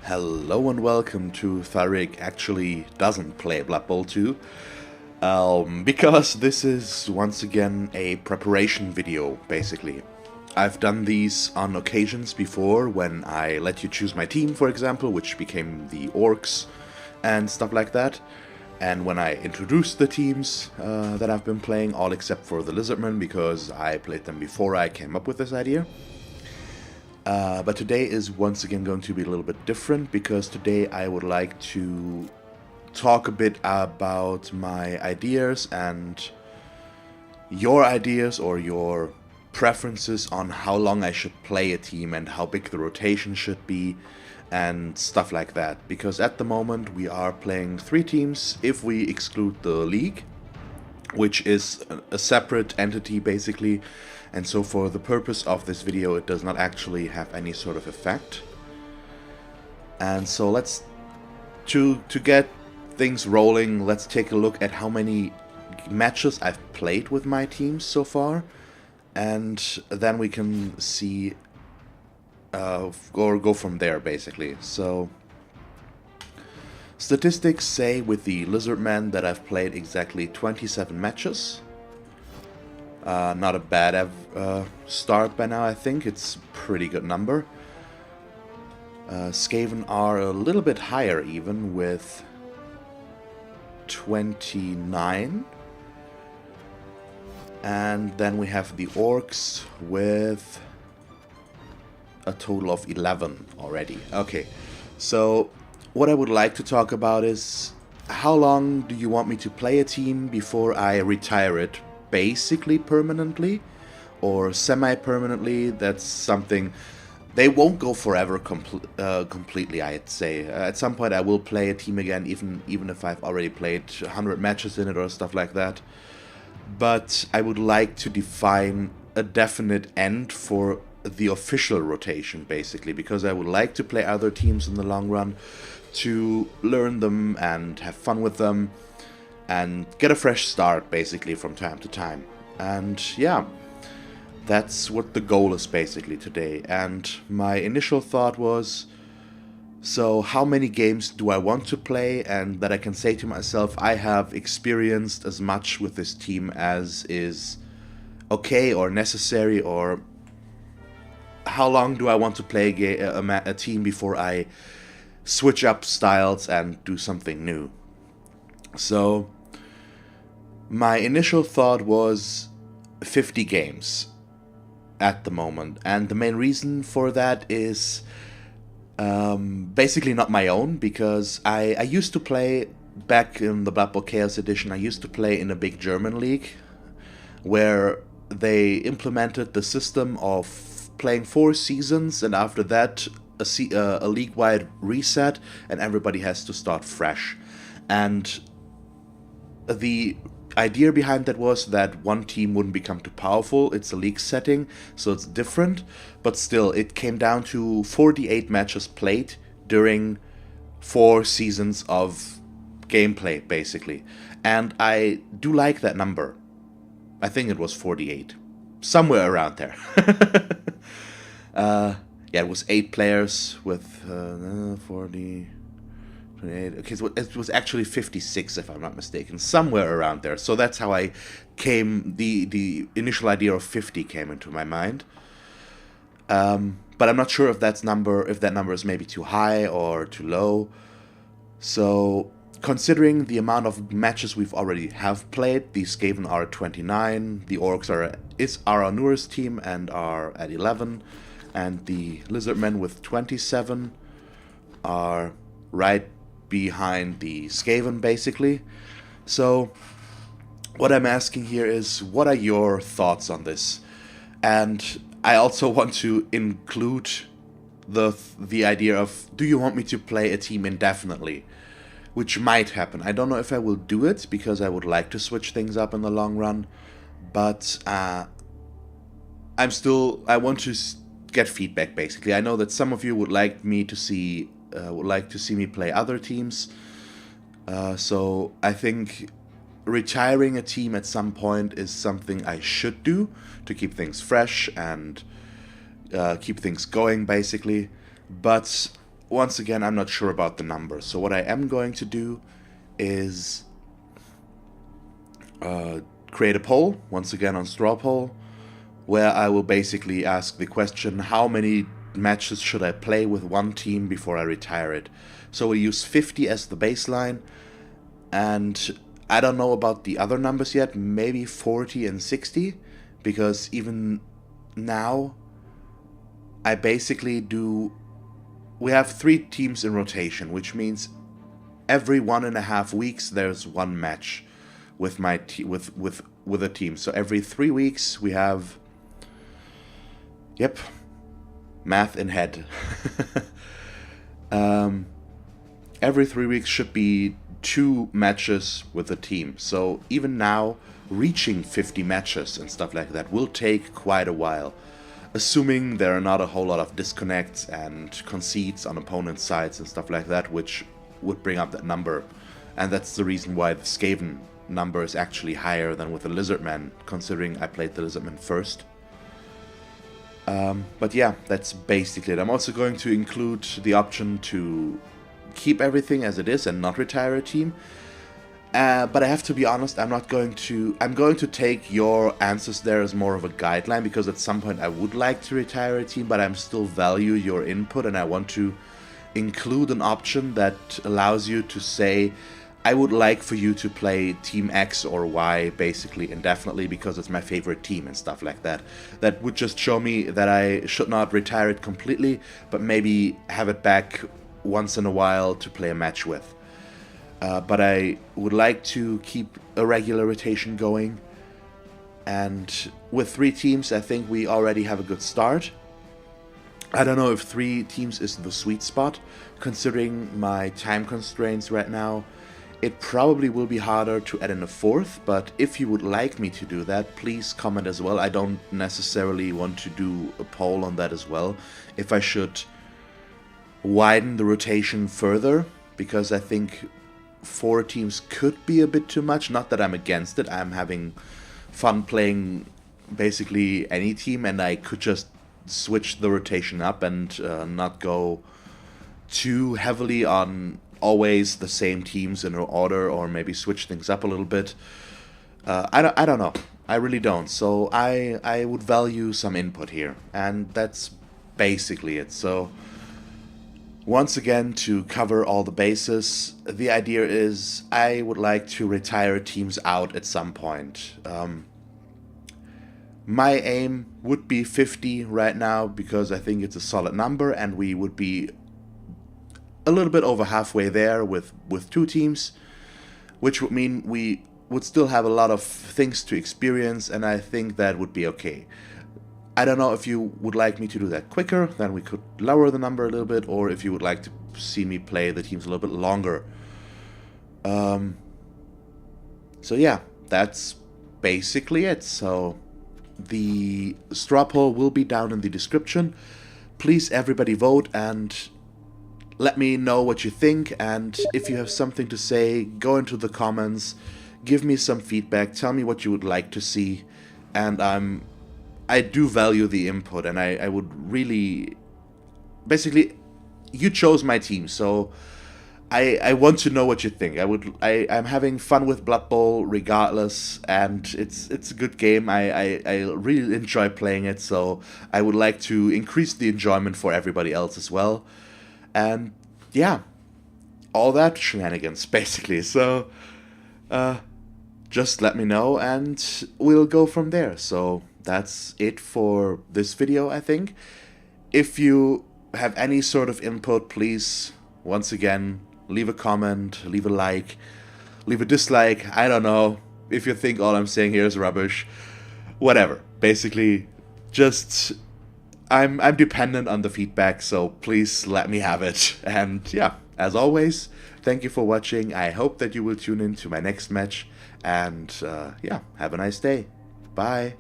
Hello and welcome to Thalric actually doesn't play Blood Bowl 2, because this is once again a preparation video, basically. I've done these on occasions before when I let you choose my team, for example, which became the Orcs and stuff like that. And when I introduced the teams that I've been playing, all except for the Lizardmen, because I played them before I came up with this idea. But today is once again going to be a little bit different, because today I would like to talk a bit about my ideas and your ideas or your preferences on how long I should play a team and how big the rotation should be and stuff like that. Because at the moment we are playing 3 teams if we exclude the league, which is a separate entity basically. And so for the purpose of this video, it does not actually have any sort of effect. And so to get things rolling, let's take a look at how many matches I've played with my teams so far. And then we can see, or go from there basically. So, statistics say with the Lizardmen that I've played exactly 27 matches. Not a bad start by now, I think. It's a pretty good number. Skaven are a little bit higher even, with 29. And then we have the Orcs with a total of 11 already. Okay, so what I would like to talk about is how long do you want me to play a team before I retire it? Basically permanently or semi-permanently. That's something. They won't go forever completely, I'd say. At some point I will play a team again, even if I've already played 100 matches in it or stuff like that. But I would like to define a definite end for the official rotation, basically, because I would like to play other teams in the long run, to learn them and have fun with them and get a fresh start, basically, from time to time. And yeah, that's what the goal is, basically, today. And my initial thought was, so how many games do I want to play? And that I can say to myself, I have experienced as much with this team as is okay or necessary, or how long do I want to play a team before I switch up styles and do something new? So my initial thought was 50 games at the moment, and the main reason for that is basically not my own, because I used to play, back in the Blood Bowl Chaos Edition, I used to play in a big German league where they implemented the system of playing 4 seasons, and after that a league-wide reset, and everybody has to start fresh. And the idea behind that was that one team wouldn't become too powerful. It's a league setting, so it's different, but still, it came down to 48 matches played during 4 seasons of gameplay, basically. And I do like that number. I think it was 48. Somewhere around there. Yeah, it was 8 players with 40... 28. Okay, so it was actually 56 if I'm not mistaken, somewhere around there. So that's how I came. The initial idea of 50 came into my mind. But I'm not sure if that number is maybe too high or too low. So considering the amount of matches we've already have played, the Skaven are at 29, the Orcs are our newest team and are at 11, and the Lizardmen with 27 are right behind the Skaven, basically. So what I'm asking here is, what are your thoughts on this? And I also want to include the idea of, do you want me to play a team indefinitely? Which might happen. I don't know if I will do it, because I would like to switch things up in the long run, but I want to get feedback, basically. I know that some of you would like to see me play other teams, so I think retiring a team at some point is something I should do to keep things fresh and keep things going, basically. But once again, I'm not sure about the numbers. So what I am going to do is create a poll, once again on straw poll, where I will basically ask the question, how many matches should I play with one team before I retire it? So we'll use 50 as the baseline, and I don't know about the other numbers yet, maybe 40 and 60, because even now I basically do, we have 3 teams in rotation, which means every 1.5 weeks there's one match with my with a team. So every 3 weeks we have, yep, math in head. Every 3 weeks should be 2 matches with a team. So even now, reaching 50 matches and stuff like that will take quite a while, assuming there are not a whole lot of disconnects and concedes on opponents' sides and stuff like that, which would bring up that number. And that's the reason why the Skaven number is actually higher than with the Lizardman, considering I played the Lizardman first. But yeah, that's basically it. I'm also going to include the option to keep everything as it is and not retire a team. But I have to be honest, I'm going to take your answers there as more of a guideline, because at some point I would like to retire a team, but I'm still value your input, and I want to include an option that allows you to say, I would like for you to play team X or Y basically indefinitely because it's my favorite team and stuff like that. That would just show me that I should not retire it completely, but maybe have it back once in a while to play a match with. But I would like to keep a regular rotation going, and with 3 teams I think we already have a good start. I don't know if 3 teams is the sweet spot, considering my time constraints right now. It probably will be harder to add in a 4th, but if you would like me to do that, please comment as well. I don't necessarily want to do a poll on that as well, if I should widen the rotation further, because I think 4 teams could be a bit too much. Not that I'm against it, I'm having fun playing basically any team, and I could just switch the rotation up and not go too heavily on always the same teams in order, or maybe switch things up a little bit. I don't know. I really don't. So I would value some input here, and that's basically it. So once again, to cover all the bases, the idea is I would like to retire teams out at some point. My aim would be 50 right now, because I think it's a solid number, and we would be a little bit over halfway there with 2 teams, which would mean we would still have a lot of things to experience, and I think that would be okay. I don't know if you would like me to do that quicker, then we could lower the number a little bit, or if you would like to see me play the teams a little bit longer. So yeah, that's basically it. So the straw poll will be down in the description. Please everybody vote and let me know what you think, and if you have something to say, go into the comments, give me some feedback, tell me what you would like to see, and I do value the input, and I would really, basically, you chose my team, so I want to know what you think. I'm having fun with Blood Bowl regardless, and it's a good game. I really enjoy playing it, so I would like to increase the enjoyment for everybody else as well. And yeah, all that shenanigans basically. So just let me know and we'll go from there. So that's it for this video, I think. If you have any sort of input, please, once again, leave a comment, leave a like, leave a dislike. I don't know if you think all I'm saying here is rubbish. Whatever. Basically, just I'm dependent on the feedback, so please let me have it. And yeah, as always, thank you for watching. I hope that you will tune in to my next match, and yeah, have a nice day. Bye.